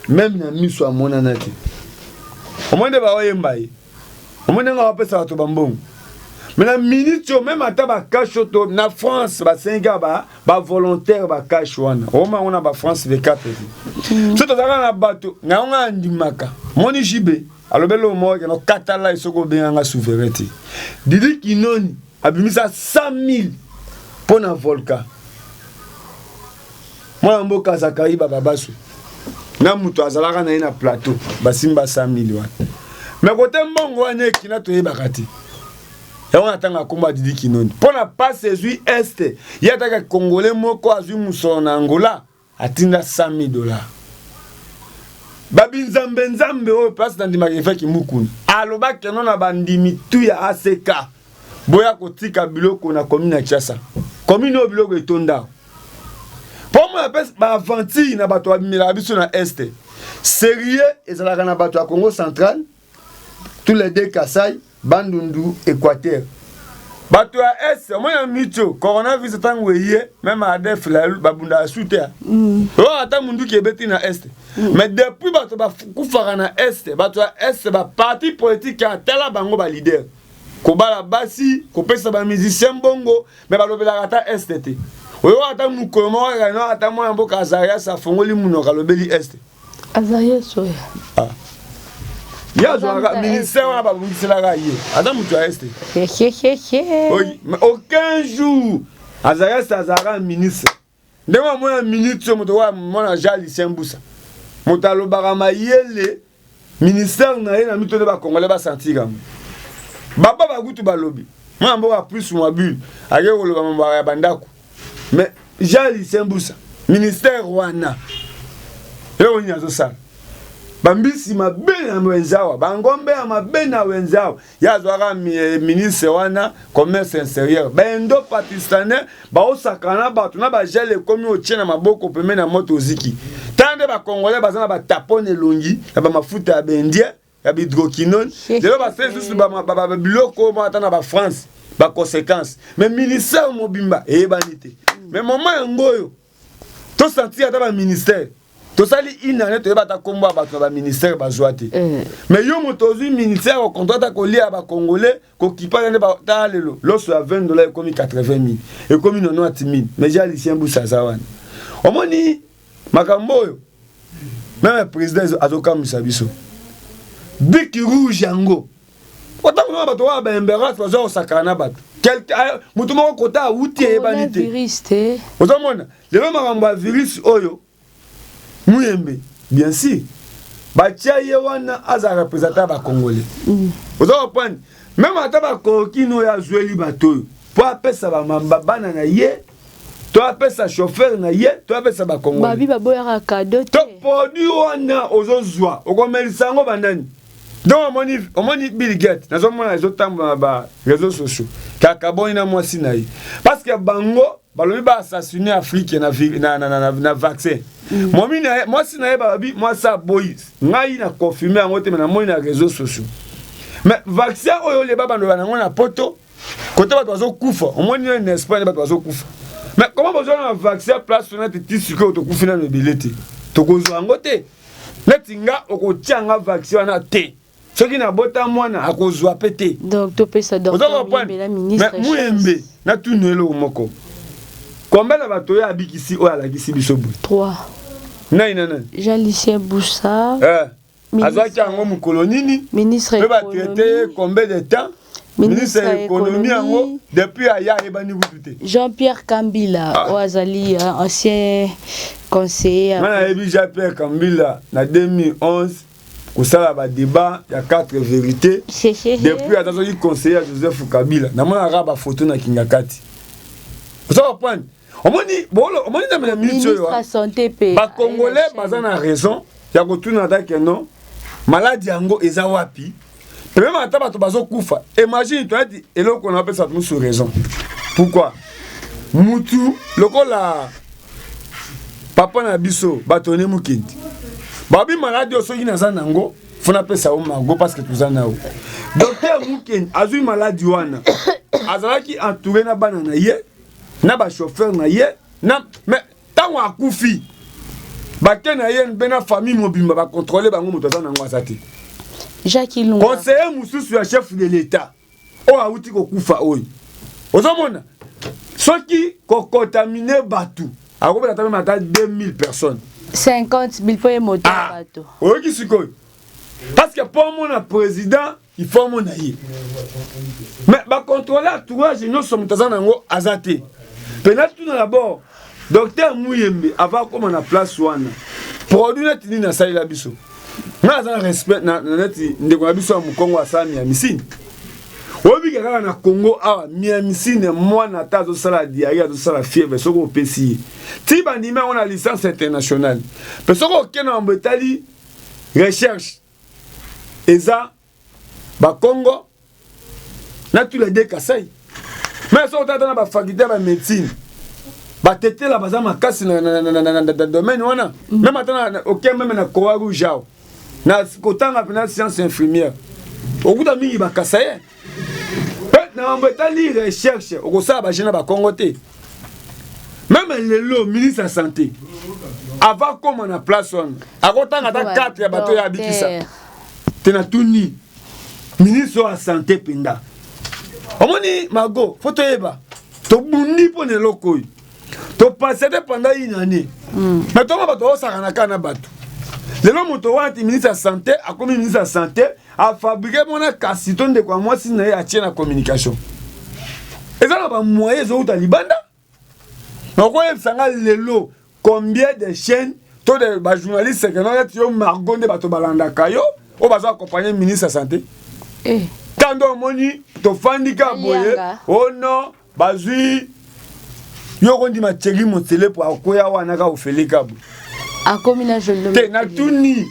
même na miso amona nati omonde ba oyembaye omonde nga wapesa bato bambongo mais la minute même ata ba cache to na France ba senga ba volontaire ba cache wana on a ba France de 4 so to zaka na bato nga ndimaka moni jibe alobelo mo ke no katala isoko benga souveraineté Didi Kinoni abimisa 100 000 pour na volcan moi mboka Zakari babasu na mutu azalaka na ina plateau basimba 100 000 wana mais côté mbongo wana kina to yebakati on attend à combat Didi Kinoni. Pour ne pas saisir Est, il y a des Congolais moko azui muson Angola atinda $100,000. Babi nzambe o place dans dimagefa ki mukuni. Aloba kenon na bandimi tu ya ACK. Boya kotika biloko na commune Chassa. Commune o biloko etonda. Pour moi pes ba avanti na bato abimela biso na Est. Sérieux ezalaka na bato ya Congo central. Tous les deux Kasai Bandundu, Équateur. Bato ya S, moi mito, coronavirus tango yé, même à def la babunda soute. Oh ata mundu ki ebeti na Est. Mais depuis bato ba kufara na Est, bato ya S ba parti politique a tela bango ba leader. Ko bala basi, ko pesa ba musicien bongo, mais ba lobela ata Est te. Oyo ata mukomo ga no ata mo mboka Azaria sa fongoli munoka lobeli Est. Azaria soya. Ah. Ya zoaka ministère wana babungisela ka ye ata mutu a Est mais aucun jour azara ministre ndema mona ministre moto wa mona Jali Sembusa moto alobaka mayele ministère na ye na mito de ba Congolais ba sentir kam baba bagutu balobi mwana mboka plus mobile ake koloba mambaka ya bandako mais Jali Sembusa ministère wana yo nyazo sana bambisi mabena wenzawa bangombe ya mabena wenzawa yazwaka ministre wana commerce intérieur bendo pakistanais baosakana bato na bajele komi otiena maboko peme na moto ziki tande ba congolais bazana ba tapone longi ya ba mafuta ya bendien ya hydroquinone lelo ba sese ba biloko mo atana ba France ba conséquences mais ministère mobimba e banité mais moment ngoyo to sentir ata ba ministère to sali une année to ba ta komba ba to ba ministère ba joité mais yo motozu ministère au contrat ko lia ba congolais ko kipa ne ba ta lelo loso à $20 comme 80,000 et comme 90,000 mais j'ai Lucien Boussa Zawan omoni makambo yo même le président azoka musabiso biki rouge yango otako ba to ba embera to zo sakana ba mutu moko kota uti e banite virus te ozomona lelo makambo ya virus oyo Muyembe, bien sûr. Batia yewana aza représenter ba Congolais. Vous comprenez? Même ata ba kokino ya jouer bateau. Pour appeler ça ba mambabana na ye, to appeler ça chauffeur na ye, to appeler ça ba Congolais. Babi ba boya cadeau. To produit wana ozozwa, okomelisa ngo banani. Donc on moni Bill Gates, nazo mona les autres ba réseaux sociaux. Kaka bonina mwasi na ye. Parce que bango balobi ba assassiner Afrique na vaccin. Moi si na babi moi ça boy ngai na confirmer en côté na moi na réseaux sociaux mais vaccin oyo le baba ndo banango na poto côté ba tozo kufa au moins en Espagne ba tozo kufa mais comment besoin de vaccin place na tissu ko to kufina no bilete to kozwa ngote netinga okotianga vaccin na te soki na bota mwana akozwa pété donc to pesa docteur la ministre mais Muyembe na tunelo moko combien de bateaux abikisi o ala kisi bisobu 3 non. Jean-Lucien Boussa. Azaki ango mukolonini. Ministre de l'économie. Combien de temps? Ministre de l'économie ango depuis aya ebani butute. Jean-Pierre Kambila, Oazali, ancien conseiller. Mana ebi Jean-Pierre Kambila na 2011 kusala ba débat ya 4 vérités. Depuis atazoli conseiller Joseph Kabila. Na mona raba photo na Kingakati. Vous comprenez? Omoni na ministre yo ba congolais baza na raison ya kotuna take non maladie yango eza wapi même ata bato bazo kufa imagine tu dit eloko na pesa tout sur raison pourquoi mutu lokola papa na biso batone mukindi babi maladie osoki na zanango fona pesa o mango parce que tuza nao docteur mukindi azui maladie wana azalaki entouré na bana na ye na ba chauffeur na ye na mais tango akufi bakena ye bena famille mobimba ba contrôler bango motoza na ngwa sati Jacques Ilunga conseiller mususu ya chef de l'état o auti ko kufa oyi ozomona soki ko contaminer batu akobela tamé mata 2000 personnes 50,000 pour moto bato oyi sikoy parce que pour mon président il faut mon aïe mais ba contrôler entourage nous sommes tazana ngo azate penalty tout d'abord docteur Muyembe avant comme na place wana produit net ni na saila biso na za respect na net ndeko biso mu Kongo asami ya misini obi kaka na Congo awa mi misini mwana tazo sala diarrhée zo sala fièvre soko pesi ti bandime on a licence internationale parce que kena mbetali recherche eza ba Congo na tous les deux Kasai mais ça on tata na ba faculté ba médecine ba tete la baza makasi na domaine wana même atana OK même na Croix Rouge na kotanga pena science infirmière okuta mingi ba Kasai na mbetali recherche okosa ba jena ba Congo te même lelo ministre de santé avant comme na place on akotanga ta 4 ya bato ya bikisa tena tuni ministre de la santé penda omoni mago photo eba to bundi pone lokoi to passer pendant une année mais to ba to sakana kana bato lelo moto wati ministre de la santé a comme ministre de la santé a fabriqué mon casiton de quoi moi si na ya tient la communication et ça ba moyen zo uta libanda donc on sanga lelo combien de chaînes to de ba journalistes que non yo margon de bato balanda kayo o bazo accompagner ministre de la santé tando moni to fandika boye oh non bazui yo kondi ma tchegi motele pour akoya wana ka ofelika bu akomina jolo te na tuni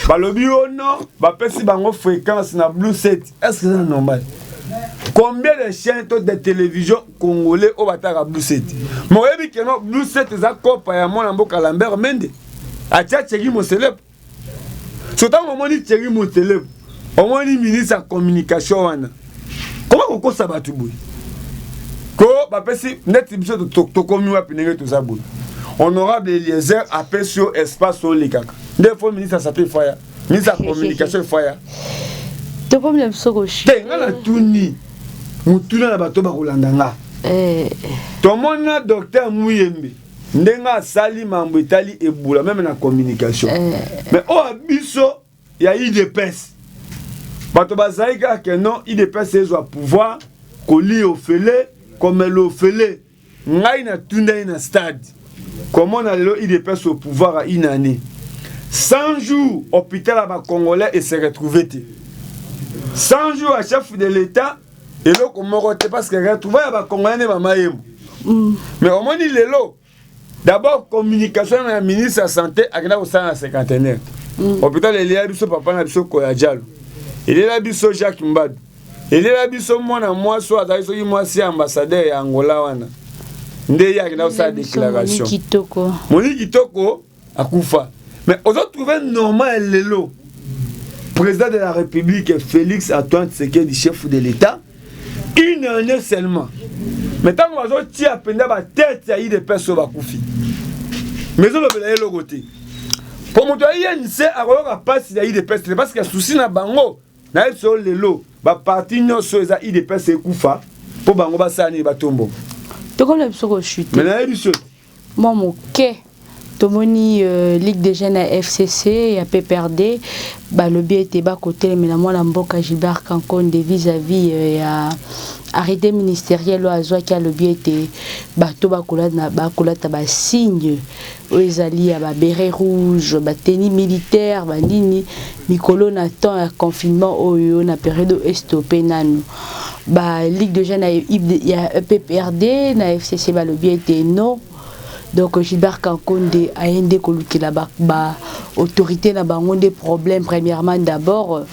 balobi oh non ba pesi bango fréquence na Blue 7 est-ce que c'est normal combien de chaînes de télévision congolais au bataka Blue 7 moyebi que non Blue 7 za kopa ya mona mboka Lambert Mende atia tchegi motele sotan momoni tchegi motele au moins le ministre de la communication wana comment on cause ça batuboui ko ba pesi net biso to komi wa pinenge to zabou honorable Eliezer appelle sur espace au Lekaka. Des fois, ministre s'appelle Faya. Ministre de la communication Faya. Tu peux me le sorocher. Tu as tout ni. Mutuna na bato bakolandanga. Tout le monde docteur Mouyembe. Ndenga sali mambo itali ebula même na communication. Mais au abiso ya IDPS. Bato bazaika que non IDPS ezo pouvoir koli ofele comme l'ofele. Ngai na tunda na stade. Comment on a le IDPS au pouvoir à une année. 100 jours hôpital à Congolais et se retrouver. 100 jours à chef de l'État et là comment parce que retrouver à Congolais ne va maïm. Mais au moins il est là. D'abord communication avec le ministre de la santé à la 50e. Hôpital il y a biso papa na biso Koyajalo. Il est là biso Jacques Mbad. Il est là biso moi soit dans moi si ambassadeur ya Angola wana. Ndé ya kina sa déclaration. Moni Kitoko akufa. Mais aux autres trouver normal lelo. Président de la République Félix Antoine Tshisekedi chef de l'État une année seulement. Mais tant qu'on va tirer penda ba tête ya de personnes ba kufi. Mais on le belé le côté. Pour mon doyen c'est avoir passe ya de personnes parce que souci na bango na so lelo ba parti nyonso eza de personnes kufa pour bango ba sani ba tombo. To comme le soko chute. Mais na biso. Moi mon quai Tomoni Ligue des jeunes à FCC et PPRD bah le bien était bas côté mais la moi la mboka Gilbert Kankonde vis-à-vis à arrêté ministériel à Zoa qui a le bien était bateau bakola na bakola taba signe aux alliés à ba béret rouge ba tennis militaire ba nini mikolo na temps à confinement au na période stoppé nanu ba Ligue des jeunes à PPRD na FCC bah le bien était non. Donc Gilbert Kankonde a indé koluki la ba autorité na bango des problèmes premièrement d'abord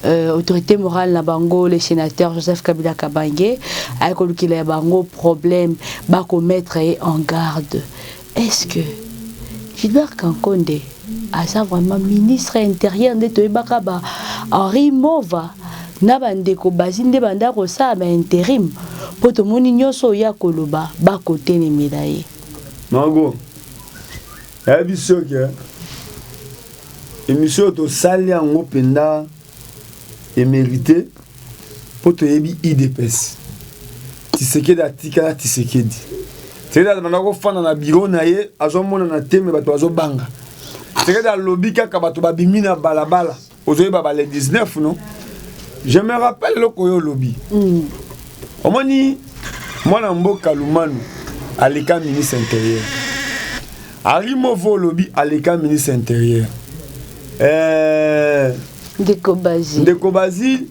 autorité morale na bango le sénateur Joseph Kabila Kabange a koluki la bango problème ba ko mettre en garde. Est-ce que Gilbert Kankonde a ça vraiment ministre intérieur de toyebaka ba Henri Mova na bandeko bazinde banda ko ça ba intérim poto moni nyoso ya koloba ba côté ne médaille. Margot, la émission qui est émission de saler en openda et mérité pour te yebi IDPS. Tshisekedi atika Tshisekedi. C'est là dans le fond dans la bureau naie, azomona na teme bato azobanga. C'est là lobby kaka bato babimi na balabala. Ozoye baba le 19 non. Je me rappelle le koyo lobby. Omoni mwana mboka Lumanu Aleka ministre intérieur. Arimovo lobby Aleka ministre intérieur. Ndeko Bazil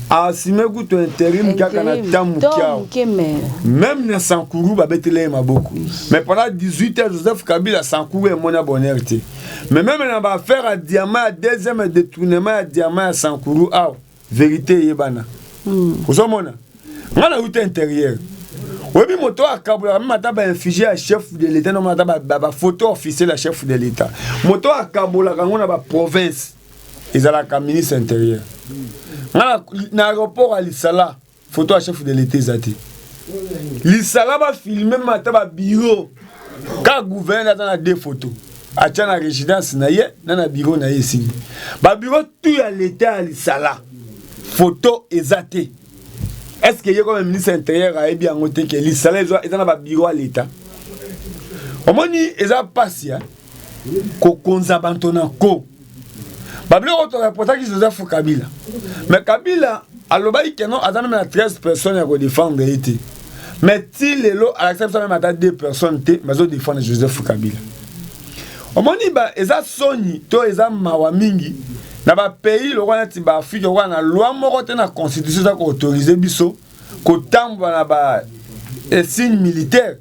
a assumé tout intérim kaka na tamukiao. Même na Sankuru babetele maboko. Mais pendant 18 heures Joseph Kabila Sankuru est mon abonnerté. Mais même na ba faire à diamant deuxième détournement à diamant à Sankuru ah vérité yebana. Vous mona. Ngana route intérieure. Oui, mais moto a Kaboula, même ataba infligé à chef de l'État, non ataba ba photo officielle à chef de l'État. Moto a Kaboula quand on a ba province, ils ont la ministre intérieur. Na aéroport à Lisala, photo à chef de l'État zati. Lisala va filmer mataba bureau. Quand gouverneur dans deux photos. A tchana résidence na ye, na bureau na ye signé. Ba bureau tout à l'État à Lisala. Photo ezate. Est-ce que y a comme ministre intérieur a bien noté que les salaires sont dans le bureau à l'État? Au moins, ils ont passé qu'on abandonne ko. Bablo autre reportage qui Joseph Kabila. Mais Kabila a le bail que non, a même 13 personnes à défendre été. Mais si les lots acceptent même à 2 personnes mais ils défendent Joseph Kabila. Au moins, ils ont soni, to ils ont mawamingi. Dans le pays, le roi de Afrique, la loi morale la constitution qui autorise biso ko tamba na signe militaire.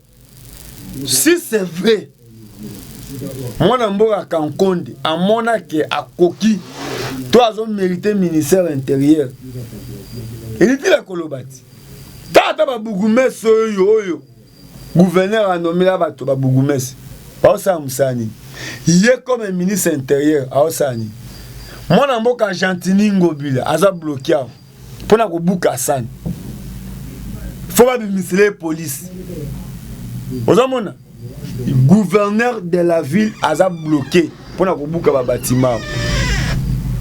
Si c'est vrai, moi n'amboka Kankonde, à mona que à Koki, toi as mérité ministère intérieur. Il dit la kolobati. Tata ba bougumès yo gouverneur a nommé la bato ba bougumès. Pas ça musani. Il est comme un ministre intérieur à Osani. Moi, je suis en Argentine, je suis bloqué. Pour que je boucle Hassan. Il faut pas miser la police. Vous avez gouverneur de la ville a bloqué pour na kubuka ba bâtiment.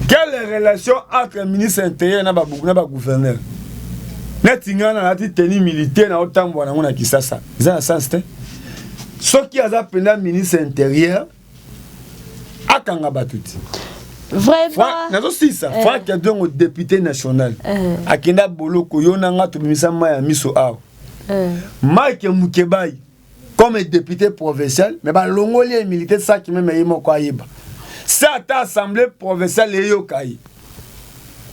Quelle relation entre le ministre intérieur na ba gouverneur? Netinga na lati tenue militaire na otambo na ngona Kisasa. Ça na sens te. Ce qui a pena ministre intérieur akanga batuti. Vraiment. Nazo si ça, Franck est donc député national. Akenda boloko yona nga to bimisa maya miso aw. Mike Mukebai comme député provincial, mais ba longoli militaire ça qui même yimo ko ayiba. Ça ta assemblée provinciale yo kai.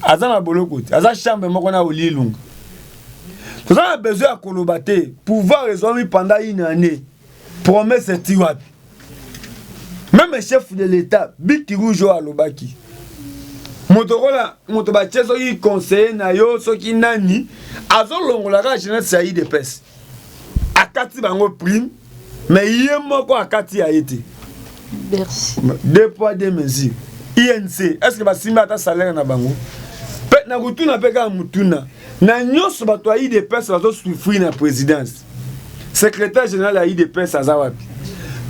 Azana boloko, aza chambre moko na olilunga. Nous avons besoin de Kolobate, pouvoir résoudre pendant une année. Promesse est tiwapi. Même le chef de l'État, Bikiru Jo Alobaki. Motorola, Motobache, qui conseiller Nayo, ce qui nani, Azolongo la jeunesse a eu des pèses. Akati bango prime, mais il y a moko Akati a été. Merci. Deux poids, deux mesures. INC, est-ce que va simba ta salaire na bango? Pet na gutuna peka mutuna. Na nyonso bato a des personnes bazo souffrir na présidence. Secrétaire général a des personnes azawapi.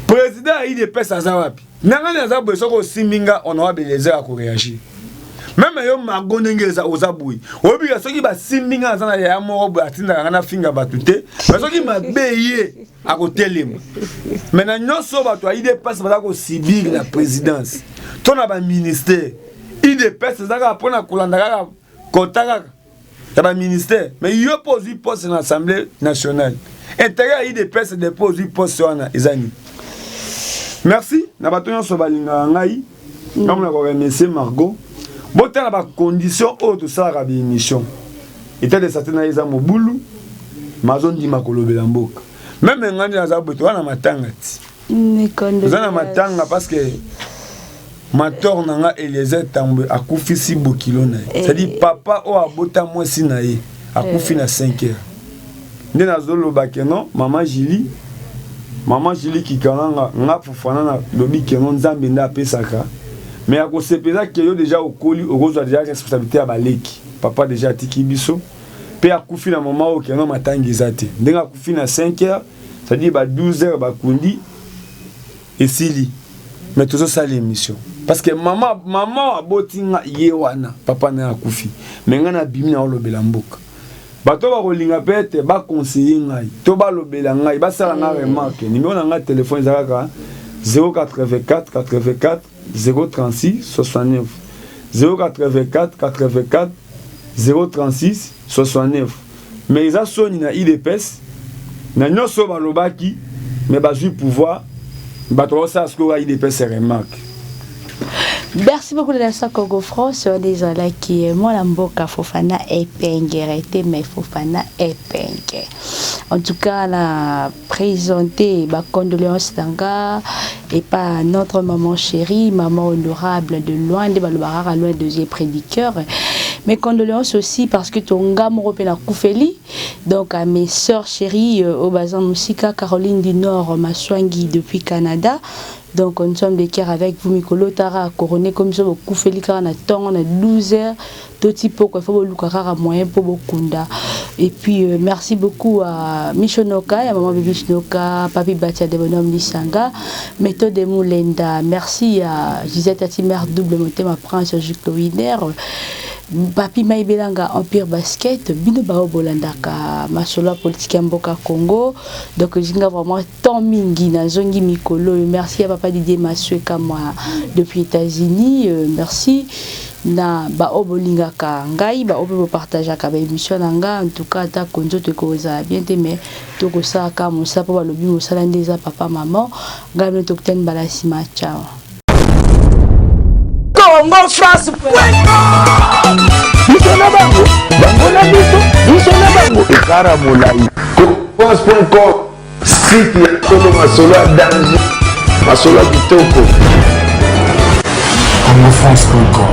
Président a des personnes azawapi. Nanga na za boso ko siminga on aura beleza à réagir. Même yo magonengeza ozaboui. Obi ya soki ba siminga azana ya moko atinda na finga batute. Ba soki mabeye a ko telema. Mais na nyonso bato a des personnes bazo ko subir la présidence. Tona ba ministère. Des personnes zaka pona kolanda kotaka dans le ministère, mais il y a posé poste dans l'Assemblée nationale. Intérêt à des personnes déposent poste sur les. Merci. Nous avons sobalinga ngai. Nous avons remercié Margot. Bon temps la condition haute ça la émission. Était de certaines aiza mobulu, mazon di makolo belamboka. Même ngani na zaboto wana matanga ti. Nous na matanga parce que Mator nanga Eliezer Tambwe akufisi bokilona. C'est-à-dire papa o abota moi sinaye akufi na 5 heures. Ndena zolo bakeno maman Julie qui kalanga nga fufana na lobi keno nzambe nda pesaka. Mais akosepeza ke yo déjà okoli okozwa déjà responsabilité ya baleki. Papa déjà tiki biso. Pe akufi na maman o keno matangi zate. Ndenga akufi na 5 heures, c'est-à-dire ba 12 heures bakundi esili. Mais tout ça l'émission. Parce que maman a botinga yewana papa na akufi. Mais ngana bimi na olobela mboka. Bato ba kolinga pete ba conseiller ngai. To ba lobela ngai ba sala nga remarque. Numéro na nga téléphone ezaka 084 84 036 69. 084 84 036 69. Mais ils a soni na IDPS. Na nyoso ba lobaki mais ba ju pouvoir bato ça ce que IDPS remarque. Merci beaucoup de l'instant Congo France. Désolé qui est moi la mboka Fofana epengérité mais Fofana epenge. En tout cas, la présenter ma condoléances d'anga et pas notre maman chérie, maman honorable de loin de Balbarara loin deuxième prédicateur. Mes condoléances aussi parce que ton gars m'européen Koufeli, donc à mes sœurs chéries au Bazan Moussika, Caroline du Nord, Maswangi depuis Canada. Donc nous sommes des cœurs avec vous, Mikolo Tara, couronné comme ça, au Koufeli, car on a temps, on a 12 heures, tout type pour qu'il faut le moyen pour Bokunda. Et puis merci beaucoup à Michonoka, à maman Michonoka, Papi Batia de Bonhomme Lissanga, méthode de Moulenda. Merci à Gisette Atimer, double monté, ma prince Juclo Winer. Papi Maïbelanga Empire Basket, Bino Bao Bolandaka, Masola Politique Mboka Congo. Donc j'ai vraiment tant mingi na zongi mikolo. Merci à Papa Didier Masueka moi depuis États-Unis. Merci na ba obolinga ka ngai ba obo partager ka ba émission nga en tout cas ta konzo te koza bien te mais to ko sa ka mo sa pa lobi mo sala ndeza papa maman ngai to ten balasima ciao. Congo France Bisona bango na biso bisona bango ekara molai France.com site ya Congo Masolo danger Masolo kitoko Congo France.com